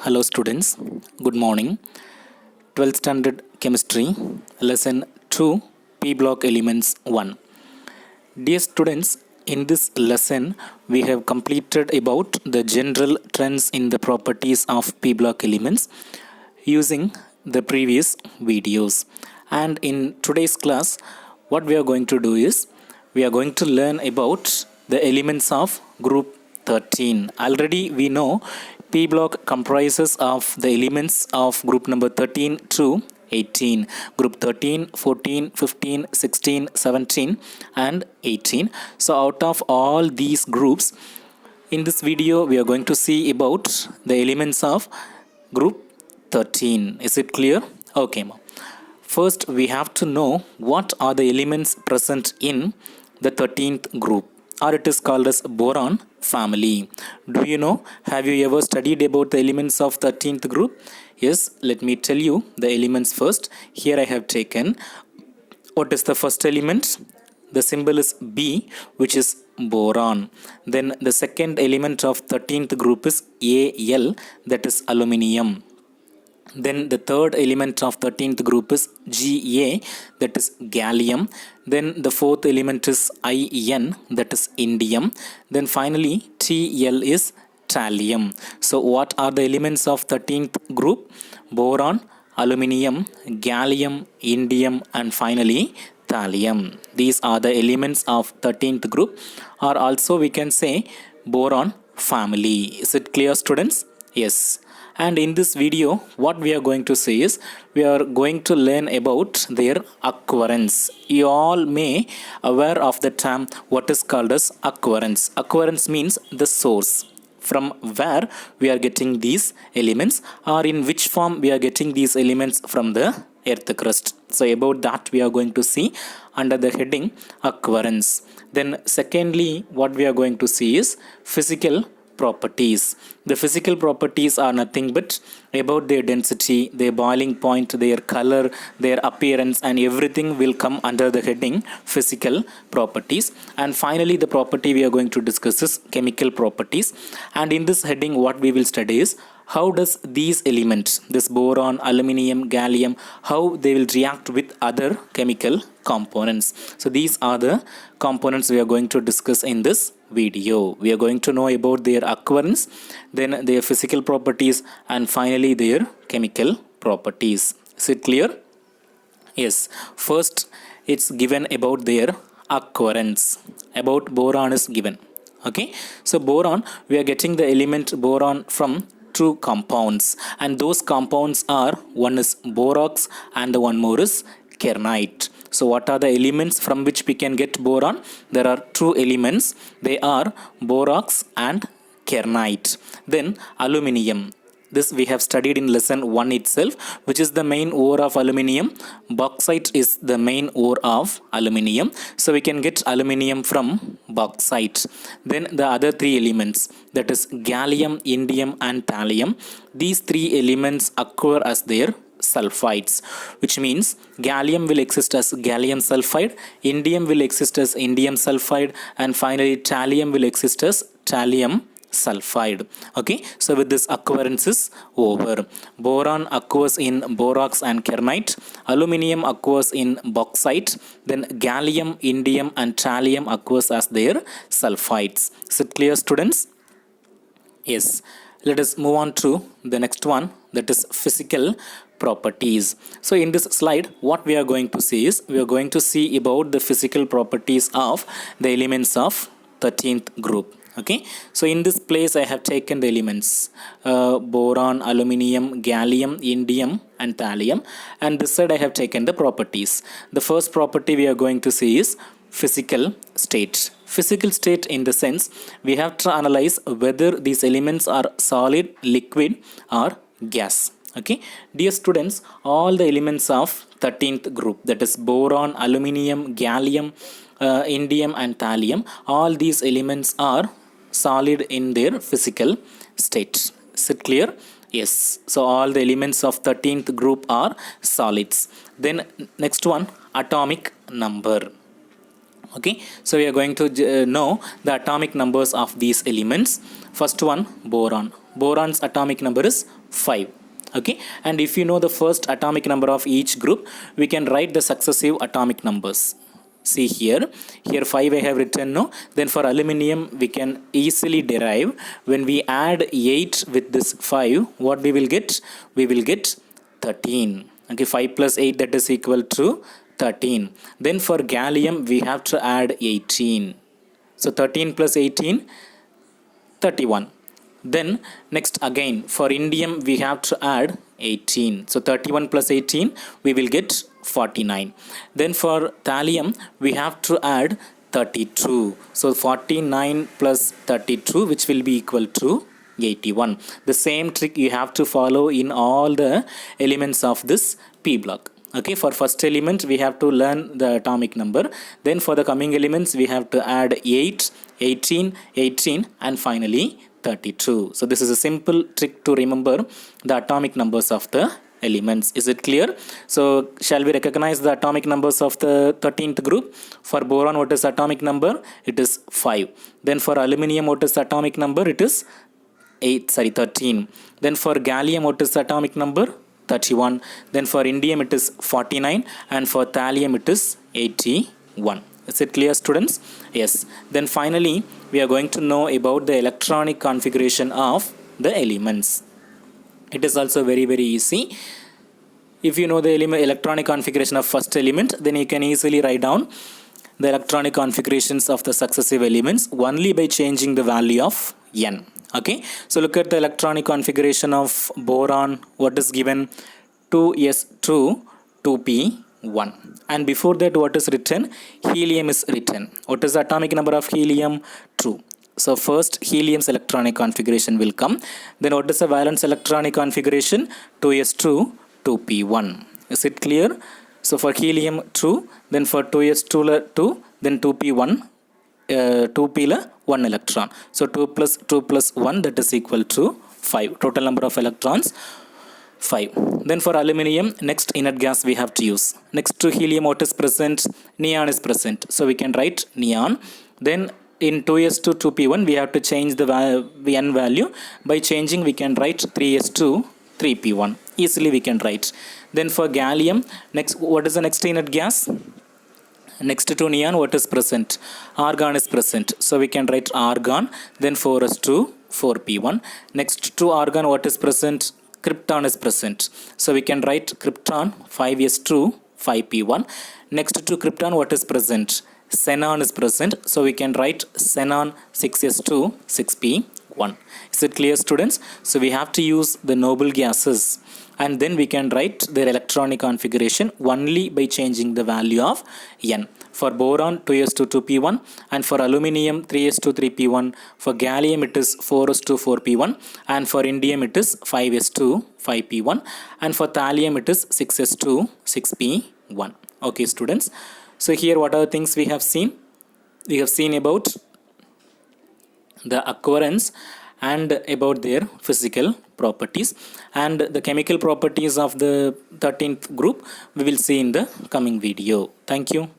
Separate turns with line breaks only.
Hello students, good morning. 12th standard chemistry, lesson 2, P block elements 1. Dear students, in this lesson we have completed about the general trends in the properties of P block elements using the previous videos. And in today's class, what we are going to do is we are going to learn about the elements of group 13. Already we know P block comprises of the elements of group number 13 to 18. Group 13, 14, 15, 16, 17 and 18. So out of all these groups, in this video we are going to see about the elements of group 13. Is it clear? Okay. First we have to know what are the elements present in the 13th group, or it is called as boron family. Do you know? Have you ever studied about the elements of 13th group? Yes, let me tell you the elements first. Here I have taken what is the first element. The symbol is B, which is boron. Then the second element of 13th group is Al, that is aluminium. Then the third element of 13th group is Ga, that is gallium. Then the fourth element is In, that is indium. Then finally Tl is thallium. So what are the elements of 13th group? Boron, aluminium, gallium, indium and finally thallium. These are the elements of 13th group, or also we can say boron family. Is it clear, students? Yes. And in this video what we are going to see is we are going to learn about their occurrence. You all may aware of the term what is called as occurrence. Occurrence means the source, from where we are getting these elements, or in which form we are getting these elements from the earth crust. So about that we are going to see under the heading occurrence. Then secondly what we are going to see is physical properties. The physical properties are nothing but about their density, their boiling point, their color, their appearance, and everything will come under the heading physical properties. And finally the property we are going to discuss is chemical properties. And in this heading what we will study is how does these elements, this boron, aluminium, gallium, how they will react with other chemical components. So these are the components we are going to discuss in this video. We are going to know about their occurrence, then their physical properties, and finally their chemical properties. Is it clear? Yes. First it's given about their occurrence. About boron is given. Okay. So boron, we are getting the element boron from two compounds, and those compounds are, one is borax and the one more is kernite. So what are the elements from which we can get boron? There are two elements. They are borax and kernite. Then aluminium. This we have studied in lesson 1 itself, which is the main ore of aluminium. Bauxite is the main ore of aluminium. So we can get aluminium from bauxite. Then the other three elements, that is gallium, indium and thallium. These three elements occur as their sulfides, which means gallium will exist as gallium sulfide, indium will exist as indium sulfide, and finally thallium will exist as thallium sulfide. Okay, so with this occurrence is over. Boron occurs in borax and kernite, aluminium occurs in bauxite, then gallium, indium and thallium occurs as their sulfides. Is it clear, students? Yes. Let us move on to the next one, that is physical properties. So in this slide what we are going to see is we are going to see about the physical properties of the elements of 13th group. Okay, so in this place I have taken the elements boron, aluminium, gallium, indium and thallium, and this side I have taken the properties. The first property we are going to see is physical state. Physical state in the sense we have to analyze whether these elements are solid, liquid or gas. Okay, dear students, all the elements of 13th group, that is boron, aluminium, gallium, indium and thallium, all these elements are solid in their physical state. Is it clear? Yes. So all the elements of 13th group are solids. Then next one, atomic number. Okay, so we are going to know the atomic numbers of these elements. First one, boron. boron's atomic number is 5. Okay, and if you know the first atomic number of each group, we can write the successive atomic numbers. See here 5 I have written, no? Then for aluminium we can easily derive, when we add 8 with this 5, what we will get? We will get 13. Okay, 5 plus 8, that is equal to 13. Then for gallium we have to add 18. So 13 plus 18, 31. Then next again for indium we have to add 18. So 31 plus 18, we will get 49. Then for thallium we have to add 32. So 49 plus 32, which will be equal to 81. The same trick you have to follow in all the elements of this p block. Okay, for first element we have to learn the atomic number. Then for the coming elements we have to add 8, 18, 18 and finally 32. So this is a simple trick to remember the atomic numbers of the elements. Is it clear? So shall we recognize the atomic numbers of the 13th group? For boron, what is the atomic number? It is 5. Then for aluminium, what is the atomic number? It is 13. Then for gallium, what is the atomic number? 31. Then for indium it is 49, and for thallium it is 81. Is it clear, students? Yes. Then finally we are going to know about the electronic configuration of the elements. It is also very easy. If you know the electronic configuration of first element, then you can easily write down the electronic configurations of the successive elements only by changing the value of n. Okay, so look at the electronic configuration of boron. What is given? 2s2 2p1, and before that what is written? Helium is written. What is the atomic number of helium? 2. So first helium's electronic configuration will come. Then what is the valence electronic configuration? 2s2 2p1. Is it clear? So for helium 2, then for 2s2 2, then 2p1, 2p 1 electron. So 2 plus 1, that is equal to 5. Total number of electrons 5. Then for aluminium, next inert gas we have to use. Next to helium, what is present? Neon is present. So we can write neon. Then in 2s2 2p1 we have to change the n value. By changing we can write 3s2 3p1. Easily we can write. Then for gallium, next what is the next inert gas? Next to neon, what is present? Argon is present. So we can write argon. Then 4s2 4p1. Next to argon, what is present? Krypton is present. So we can write krypton 5s2 5p1. Next to krypton, what is present? Xenon is present. So we can write xenon 6s2 6p1. Is it clear, students? So we have to use the noble gases, and then we can write their electronic configuration only by changing the value of n. For boron 2s2 2p1, and for aluminium 3s2 3p1. For gallium it is 4s2 4p1, and for indium it is 5s2 5p1, and for thallium it is 6s2 6p1. Okay, students. So here what are the things we have seen? We have seen about the occurrence and about their physical properties, and the chemical properties of the 13th group we will see in the coming video. Thank you.